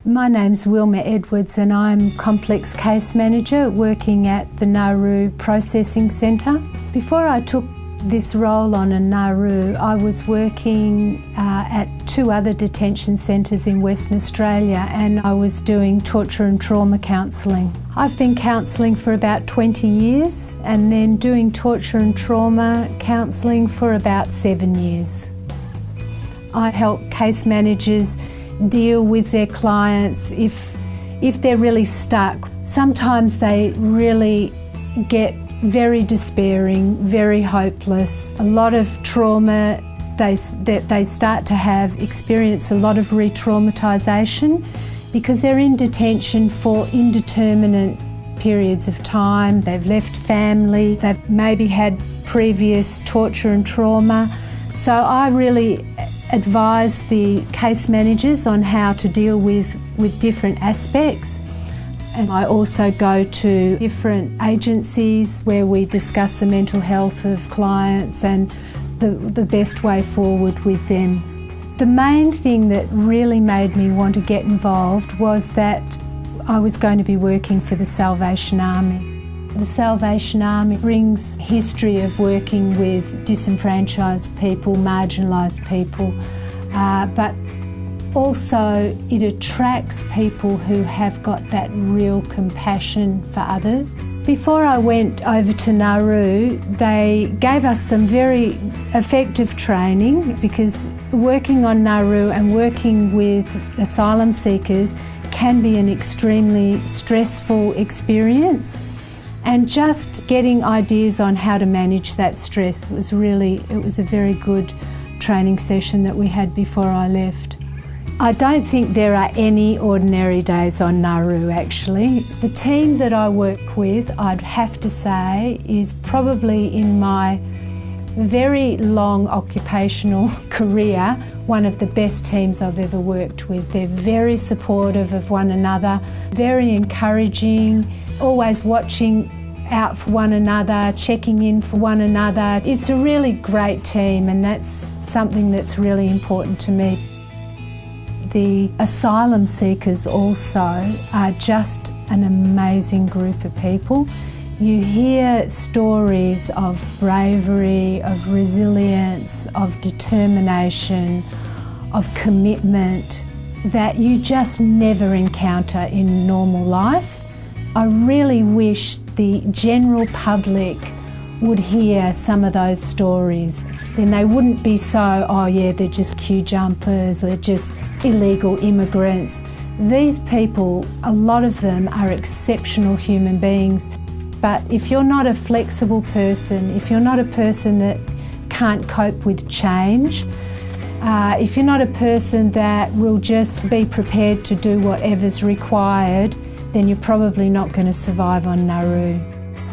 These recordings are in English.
My name's Wilma Edwards and I'm Complex Case Manager working at the Nauru Processing Centre. Before I took this role on in Nauru, I was working at two other detention centres in Western Australia, and I was doing torture and trauma counselling. I've been counselling for about 20 years and then doing torture and trauma counselling for about 7 years. I help case managers deal with their clients if they're really stuck. Sometimes they really get very despairing, very hopeless. A lot of trauma that they start to experience a lot of re-traumatisation because they're in detention for indeterminate periods of time. They've left family, they've maybe had previous torture and trauma. So I really advise the case managers on how to deal with different aspects. And I also go to different agencies where we discuss the mental health of clients and the best way forward with them. The main thing that really made me want to get involved was that I was going to be working for the Salvation Army. The Salvation Army brings history of working with disenfranchised people, marginalised people, but also it attracts people who have got that real compassion for others. Before I went over to Nauru, they gave us some very effective training because working on Nauru and working with asylum seekers can be an extremely stressful experience. And just getting ideas on how to manage that stress was a very good training session that we had before I left. I don't think there are any ordinary days on Nauru actually. The team that I work with, I'd have to say, is probably in my very long occupational career one of the best teams I've ever worked with. They're very supportive of one another, very encouraging, always watching out for one another, checking in for one another. It's a really great team, and that's something that's really important to me. The asylum seekers also are just an amazing group of people. You hear stories of bravery, of resilience, of determination, of commitment that you just never encounter in normal life. I really wish the general public would hear some of those stories. Then they wouldn't be so, oh yeah, they're just queue jumpers, they're just illegal immigrants. These people, a lot of them are exceptional human beings. But if you're not a flexible person, if you're not a person that can't cope with change, if you're not a person that will just be prepared to do whatever's required, then you're probably not going to survive on Nauru.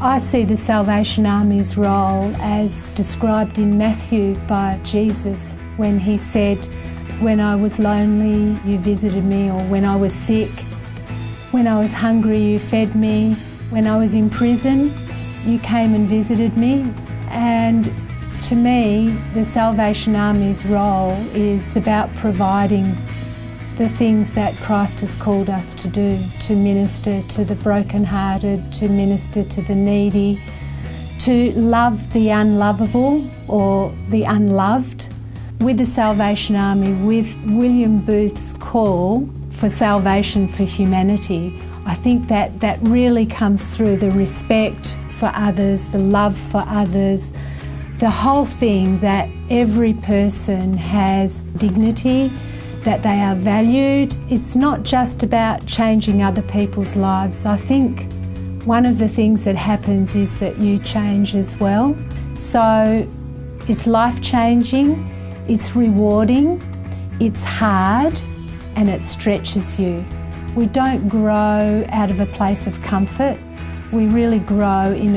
I see the Salvation Army's role as described in Matthew by Jesus when he said, "When I was lonely, you visited me," or "When I was sick, when I was hungry, you fed me, when I was in prison, you came and visited me." And to me, the Salvation Army's role is about providing the things that Christ has called us to do, to minister to the brokenhearted, to minister to the needy, to love the unlovable or the unloved. With the Salvation Army, with William Booth's call for salvation for humanity, I think that really comes through the respect for others, the love for others, the whole thing that every person has dignity, that they are valued. It's not just about changing other people's lives. I think one of the things that happens is that you change as well. So it's life-changing, it's rewarding, it's hard, and it stretches you. We don't grow out of a place of comfort. We really grow in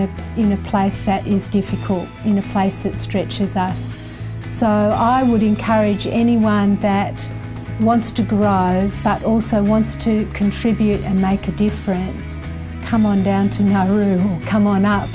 a place that is difficult, in a place that stretches us. So I would encourage anyone that wants to grow but also wants to contribute and make a difference, come on down to Nauru or come on up.